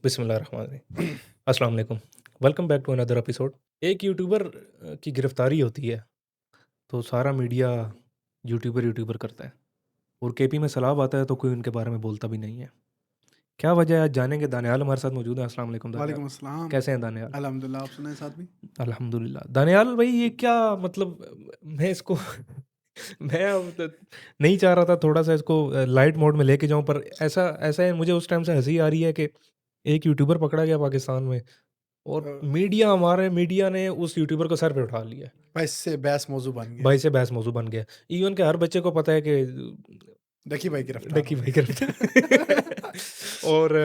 बिस्मिल्लाहिर्रहमानिर्रहीम। अस्सलाम वालेकुम। Welcome back to another episode. एक यूट्यूबर की गिरफ्तारी होती है तो सारा मीडिया यूट्यूबर करता है और केपी में सलाब आता है तो कोई उनके बारे में बोलता भी नहीं है। क्या वजह है आज जानेंगे। दानियाल हमारे साथ मौजूद है। अस्सलाम वालेकुम दानियाल। वालेकुम अस्सलाम। कैसे हैं दानियाल? अल्हम्दुलिल्लाह, आप सुनाएँ साथ भी? अल्हम्दुलिल्लाह। दानियाल भाई ये क्या मतलब मैं इसको मैं अब नहीं चाह रहा था थोड़ा सा इसको लाइट मोड में लेके जाऊं, पर ऐसा ऐसा है, मुझे उस टाइम से हंसी आ रही है कि एक यूट्यूबर पकड़ा गया पाकिस्तान में और अ, हमारे मीडिया ने उस यूट्यूबर को सर पे उठा लिया। भाई इससे बहस मौजू बन गया। भाई से बहस मौजू बन गया। इवन के हर बच्चे को पता है कि डकी भाई गिरफ्तार डकी हो भाई गए। गिरफ्तार और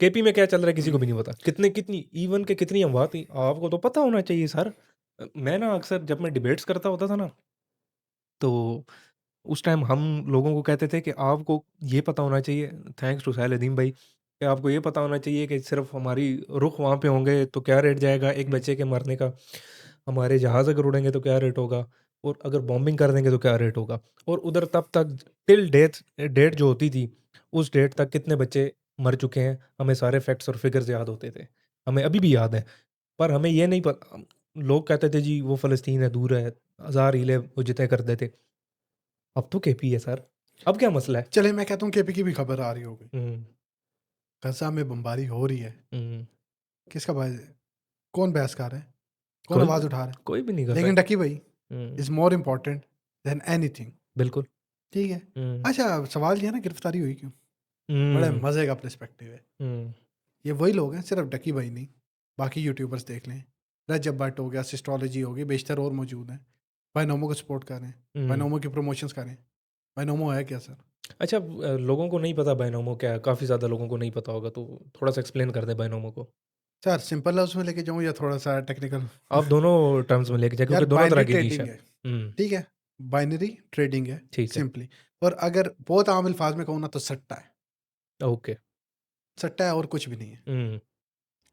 केपी में क्या चल रहा है किसी को हुँ, भी नहीं पता। कितने कितनी इवन के कितनी अमवात थी आपको तो पता होना चाहिए सर। मैं ना अक्सर जब मैं डिबेट्स करता होता था ना, तो उस टाइम हम लोगों को कहते थे कि आपको ये पता होना चाहिए, थैंक्स टू साहिल अदीम भाई, कि आपको ये पता होना चाहिए कि सिर्फ हमारी रुख वहाँ पे होंगे तो क्या रेट जाएगा एक हुँ, बच्चे के मरने का, हमारे जहाज़ अगर उड़ेंगे तो क्या रेट होगा, और अगर बॉम्बिंग कर देंगे तो क्या रेट होगा। और उधर तब तक टिल डेथ डेट जो होती थी, उस डेट तक कितने बच्चे मर चुके हैं, हमें सारे फैक्ट्स और फिगर्स याद होते थे। हमें अभी भी याद है, पर हमें ये नहीं पता। लोग कहते थे जी वो फ़लस्तीन है, दूर है, हज़ार हीले वो जितने कर देते। अब तो केपी है सर। अब क्या मसला है? चलिए मैं कहता हूँ केपी की भी खबर आ रही होगी। हुँ, गाज़ा में बमबारी हो रही है, हुँ। किसका कौन बहस कर रहा है? कौन कोई आवाज़ उठा रहा है? कोई भी नहीं कर रहा लेकिन है। डकी भाई हुँ, is more important than anything. बिल्कुल। ठीक है? हुँ, अच्छा, सवाल ये है ना, गिरफ्तारी हुई क्यों? बड़े हुँ, मज़े का पर्सपेक्टिव है। हुँ, ये वही लोग हैं, सिर्फ डकी भाई नहीं, बाकी यूट्यूबर्स देख लें। रजब भट्ट हो गया, सिस्टोलॉजी हो गई, बेशतर और मौजूद हैं। बायनोमो को सपोर्ट कर रहे हैं, हुँ। बायनोमो की प्रमोशंस कर रहे हैं। बायनोमो है क्या सर? अच्छा, लोगों को नहीं पता बायनोमो क्या है, काफ़ी ज़्यादा लोगों को नहीं पता होगा, तो थोड़ा-सा एक्सप्लेन कर दें बायनोमो को। सर सिंपल लफ्ज़ में लेके जाऊँ या थोड़ा-सा टेक्निकल? आप दोनों टर्म्स में लेके जाइए यार क्योंकि दोनों तरह बाइनरी की डिश है। ट्रेडिंग है, हुँ, ठीक है? बाइनरी ट्रेडिंग है ठीक है। सिंपली। और अगर बहुत आम अल्फाज में कहूँ ना तो सट्टा है। ओके। सट्टा है और कुछ भी नहीं है। हुँ,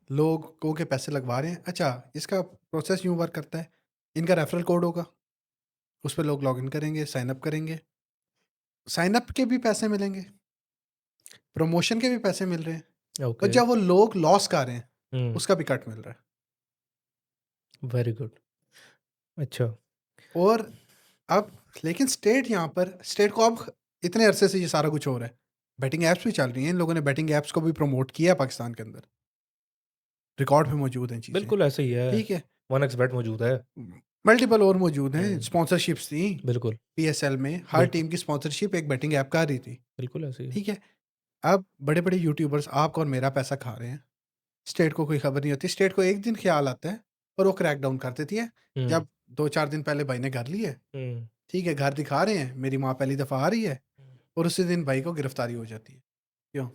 लोगों के पैसे लगवा रहे हैं। अच्छा, इसका प्रोसेस यूँ वर्क करता है, इनका रेफरल कोड होगा, उस पे लोग लॉगिन करेंगे, साइन अप करेंगे। साइन अप के भी पैसे मिलेंगे, प्रमोशन के भी पैसे मिल रहे हैं, और ओके। जब वो लोग लॉस कर रहे हैं, हुँ, उसका भी कट मिल रहा है। Very good. अच्छा। और अब लेकिन स्टेट को अब इतने अरसे से ये सारा कुछ हो रहा है। बेटिंग ऐप्स भी चल रही हैं, इन लोगों ने बेटिंग ऐप्स को भी प्रमोट किया है पाकिस्तान के अंदर। रिकॉर्ड पे मौजूद हैं चीज़ें, बिल्कुल ऐसे ही है। ठीक है? 1xbet मौजूद है। मल्टीपल और मौजूद हैं, हुँ, स्पॉन्सरशिप्स थी, बिल्कुल, पीएसएल में हर बिल्कुल, टीम की स्पॉन्सरशिप एक बेटिंग ऐप कर रही थी, बिल्कुल ऐसे ही है। ठीक है? अब बड़े-बड़े यूट्यूबर्स आपका और मेरा पैसा खा रहे हैं, स्टेट को कोई खबर नहीं होती, स्टेट को एक दिन ख़्याल आता है और वो क्रैक डाउन कर देती है। हुँ, जब 2-4 दिन पहले भाई ने घर ली है, हुँ। ठीक है? घर दिखा रहे हैं, मेरी माँ पहली दफ़ा आ रही है, और उसी दिन भाई को गिरफ्तारी हो जाती है। क्यों?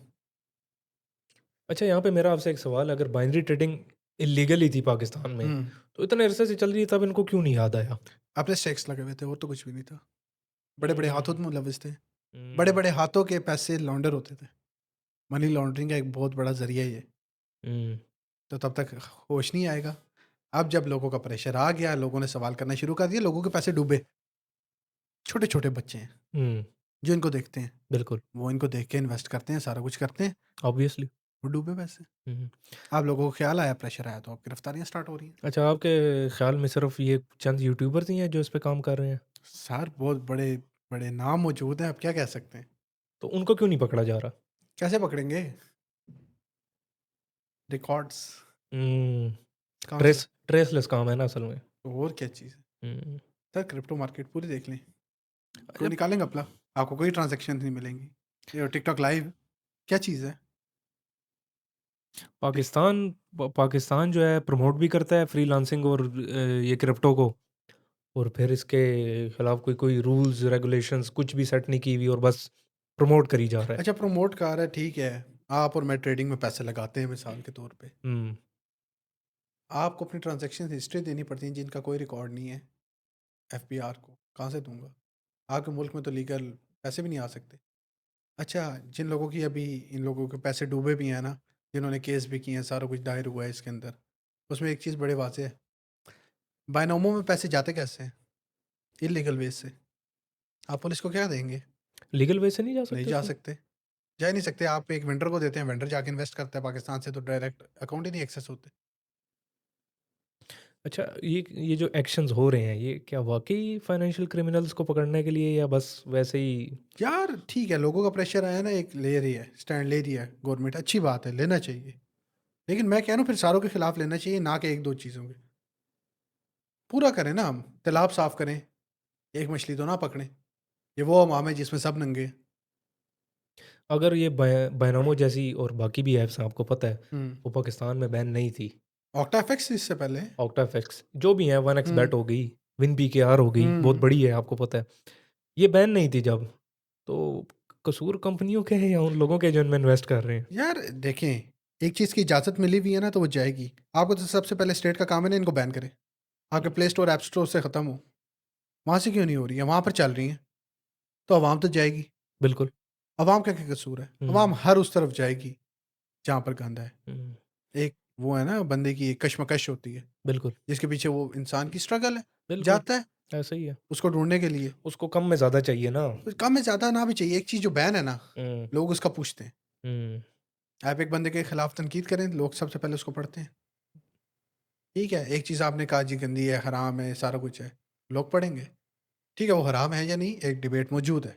अच्छा, यहाँ पे मेरा आपसे एक सवाल है, अगर बाइनरी ट्रेडिंग इल्लीगल ही थी पाकिस्तान में, हुँ। तो इतने अरसे से चल रही है, तब इनको क्यों नहीं याद आया? अपने स्टेक्स लगे हुए थे और तो कुछ भी नहीं था। बड़े-बड़े हाथों हुँ, में मुलविस थे। हुँ, बड़े-बड़े हाथों के पैसे लॉन्डर होते थे। मनी लॉन्ड्रिंग का एक बहुत बड़ा ज़रिया है ये। हुँ, तो तब तक होश नहीं आएगा। अब जब लोगों का प्रेशर आ गया, लोगों ने सवाल करना शुरू कर दिए, लोगों के पैसे डूबे। छोटे-छोटे बच्चे हैं, हुँ, जो इनको देखते हैं, बिल्कुल, वो इनको देख के इन्वेस्ट करते हैं, सारा कुछ करते हैं, ऑब्वियसली। वो डूबे पैसे। हुँ। अब लोगों को ख्याल आया, प्रेशर आया, तो अब गिरफ्तारियाँ स्टार्ट हो रही हैं। अच्छा, आपके ख़्याल में सिर्फ़ ये चंद यूट्यूबर्स ही हैं जो इस पे काम कर रहे हैं? सर बहुत बड़े बड़े नाम मौजूद हैं, अब क्या कह सकते हैं? तो उनको क्यों नहीं पकड़ा जा रहा? कैसे पकड़ेंगे? रिकॉर्ड्स हुँ, कहाँ से? ट्रेसलेस काम है ना असल में। और क्या चीज़ है? हुँ, सर क्रिप्टो मार्केट पूरी देख लें, कोई अच्छा। निकालेंगे अपना, आपको कोई ट्रांज़ैक्शन नहीं मिलेंगी। ये टिकटॉक लाइव क्या चीज़ है? टिक पाकिस्तान जो है प्रमोट भी करता है फ्रीलांसिंग और ये क्रिप्टो को, और फिर इसके खिलाफ कोई कोई रूल्स रेगुलेशंस कुछ भी सेट नहीं की हुई और बस प्रमोट करी जा रहा है। अच्छा, प्रमोट कर रहा है, ठीक है। आप और मैं ट्रेडिंग में पैसे लगाते हैं मिसाल के तौर पे। हुँ, आपको अपनी ट्रांज़ैक्शन हिस्ट्री देनी पड़ती है जिनका कोई रिकॉर्ड नहीं है एफबीआर को, कहाँ से दूँगा? आपके मुल्क में तो लीगल पैसे भी नहीं आ सकते। अच्छा, जिन लोगों की अभी इन लोगों के पैसे डूबे भी हैं ना, जिन्होंने केस भी किए हैं, सारा कुछ दायर हुआ है इसके अंदर, उसमें एक चीज़ बड़े वाज़ेह है, बायनोमो में पैसे जाते कैसे हैं? इल्लीगल वे से। आप पुलिस को क्या देंगे? लीगल वे से नहीं जा नहीं सकते जा उसमें? सकते। जा ही नहीं सकते। आप एक वेंडर को देते हैं, वेंडर जाके इन्वेस्ट करता है पाकिस्तान से, तो डायरेक्ट अकाउंट ही नहीं एक्सेस होते। अच्छा, ये जो एक्शंस हो रहे हैं, ये क्या वाक़ई फाइनेंशियल क्रिमिनल्स को पकड़ने के लिए या बस वैसे ही? यार ठीक है, लोगों का प्रेशर आया ना, एक ले रही है, स्टैंड ले रही है गवर्नमेंट, अच्छी बात है, लेना चाहिए। लेकिन मैं कह रहा हूँ फिर सारों के खिलाफ लेना चाहिए, ना कि 1-2 चीज़ों के। पूरा करें ना हम, तालाब साफ करें, एक मछली तो ना पकड़ें। ये वो अवाम है जिसमें सब नंगे हैं। अगर ये बायनोमो जैसी और बाकी भी ऐप्स हैं, आपको पता है, हुँ। वो पाकिस्तान में बैन नहीं थी। ऑक्टाफेक्स इससे पहले। ऑक्टाफैक्स जो भी हैं, 1x हुँ, बेट हो गई, विन पीकेआर हो गई, बहुत हुँ। बड़ी है, आपको पता है। ये बैन नहीं थी जब, तो कसूर कंपनियों के हैं या उन लोगों के जो इनमें इन्वेस्ट कर रहे हैं? यार देखें, एक चीज़ की इजाज़त मिली हुई है ना, तो वो जाएगी। आपको तो सबसे पहले स्टेट का काम है ना, इनको बैन करें। आपके प्ले स्टोर, ऐप स्टोर से ख़त्म हो। वहाँ से क्यों नहीं हो रही है? वहाँ पर चल रही हैं, तो अवाम तो जाएगी। बिल्कुल। अवाम का क्या कसूर है? अवाम हुँ, हर उस तरफ जाएगी, जहाँ पर गंद है। हुँ, एक वो है ना, बंदे की एक कशमकश होती है, बिल्कुल, जिसके पीछे वो इंसान की स्ट्रगल है, बिल्कुल, जाता है ऐसा ही है। उसको ढूँढने के लिए। उसको कम में ज़्यादा चाहिए ना। तो कम में ज़्यादा ना भी चाहिए, एक चीज़ जो बैन है ना, हुँ, लोग उसका पूछते हैं। हुँ, आप एक बंदे के खिलाफ तनकीद करें, लोग सबसे पहले उसको पढ़ते हैं। ठीक है, एक चीज़ आपने कहा जी गंदी है, हराम है, सारा कुछ है, लोग पढ़ेंगे। ठीक है, वो हराम है या नहीं, एक डिबेट मौजूद है,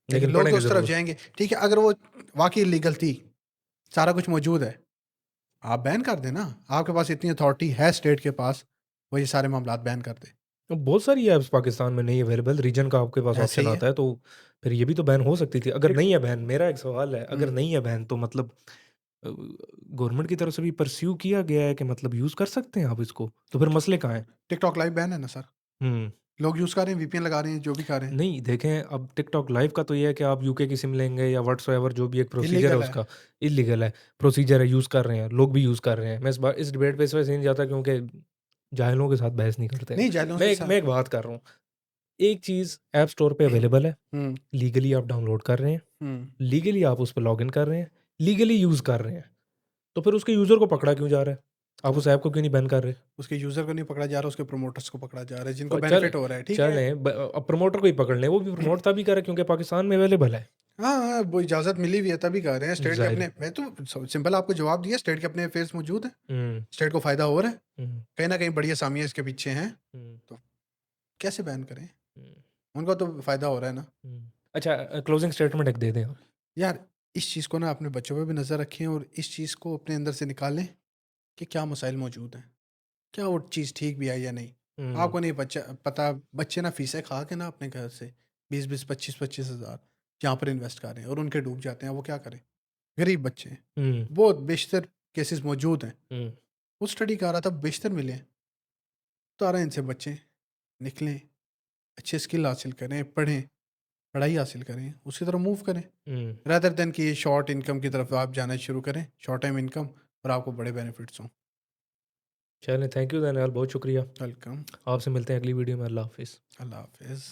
लेकिन लेकिन लोग तो पढ़ेंगे उस तरफ ज़रूर। जाएँगे। ठीक है, अगर वो वाक़ई इल्लीगल थी, सारा कुछ मौजूद है, आप बैन कर दें ना। आपके पास इतनी अथॉरिटी है स्टेट के पास, वो ये सारे मामलात बैन कर दे। तो बहुत सारी ऐप्स पाकिस्तान में नहीं अवेलेबल, रीजन का आपके पास ऐसे ऑप्शन ही है। आता है, तो फिर ये भी तो बैन हो सकती थी। अगर टिक नहीं है बैन, मेरा एक सवाल है, हुँ, अगर नहीं है बैन तो मतलब गवर्नमेंट की तरफ से भी परस्यू किया गया है कि मतलब यूज़ कर सकते हैं आप इसको, तो फिर मसले कहाँ हैं? टिकटॉक लाइव बैन है ना सर। हुँ। लोग यूज़ कर रहे हैं, वीपीएन लगा रहे हैं, जो भी कर रहे हैं। नहीं, देखें अब टिकटॉक लाइव का तो ये है कि आप यूके की सिम लेंगे या व्हाट्सएवर जो भी एक प्रोसीजर है इल्लीगल है। उसका, इल्लीगल है, प्रोसीजर है, यूज़ कर रहे हैं, लोग भी यूज़ कर रहे हैं। मैं इस डिबेट पे इस वजह से नहीं जाता क्योंकि जाहिलों के साथ बहस नहीं करते हैं। नहीं, जाहिलों के साथ। मैं एक बात कर रहा हूँ, एक चीज़ ऐप स्टोर पे अवेलेबल है, हुँ, लीगली आप डाउनलोड कर रहे हैं, हुँ। लीगली आप उस पे लॉगिन कर रहे हैं, लीगली यूज़ कर रहे हैं, तो फिर उसके यूज़र को पकड़ा क्यों जा रहा है? आप तो उस ऐप को क्यों नहीं बैन कर रहे? उसके यूज़र को नहीं पकड़ा जा रहा, उसके प्रोमोटर्स को पकड़ा जा रहा है, जिनको और बेनिफिट हो रहा है, ठीक है? चलें अब प्रमोटर को ही पकड़ लें, वो भी प्रमोट तभी करे क्योंकि पाकिस्तान में अवेलेबल है। हाँ, हाँ, वो इजाज़त मिली हुई है तभी कर रहे हैं। स्टेट के ज़ाहिर अपने, है। मैं तो सिंपल आपको जवाब दिया, स्टेट के अपने अफेयर्स मौजूद हैं, हुँ, स्टेट को फ़ायदा हो रहा है, हुँ, कहीं न कहीं बड़ी असामियाँ इसके पीछे हैं, हुँ, तो कैसे बैन करें? हुँ। उनको तो फ़ायदा हो रहा है ना। हुँ। अच्छा, क्लोज़िंग स्टेटमेंट एक दे दें आप। यार, इस चीज़ को ना अपने बच्चों पे भी नज़र रखें और इस चीज़ को अपने अंदर से निकालें कि क्या मसाइल मौजूद हैं। क्या वो चीज़ ठीक भी है या नहीं? हुँ, आपको नहीं बच्चा पता, बच्चे ना फ़ीसें खा के ना अपने घर से 20-20, 25-25 हज़ार यहाँ पर इन्वेस्ट कर रहे हैं और उनके डूब जाते हैं, वो क्या करें? गरीब बच्चे हैं। हुँ, बहुत बेशतर केसेस मौजूद हैं। हुँ, वो स्टडी कर रहा था, बेशतर मिले हैं। तो आ रहे हैं इनसे बच्चे, निकलें, अच्छे स्किल हासिल करें, पढ़ें, पढ़ाई हासिल करें, उसकी तरफ मूव करें। हुँ। रादर देन कि शॉर्ट इनकम की तरफ आप जाना शुरू करें, शॉर्ट टाइम इनकम, और आपको बड़े बेनिफिट्स हों। चलें, थैंक यू धन्यवाद, बहुत शुक्रिया। वेलकम। आपसे मिलते हैं अगली वीडियो में। अल्लाह हाफ़िज़। अल्लाह हाफ़िज़।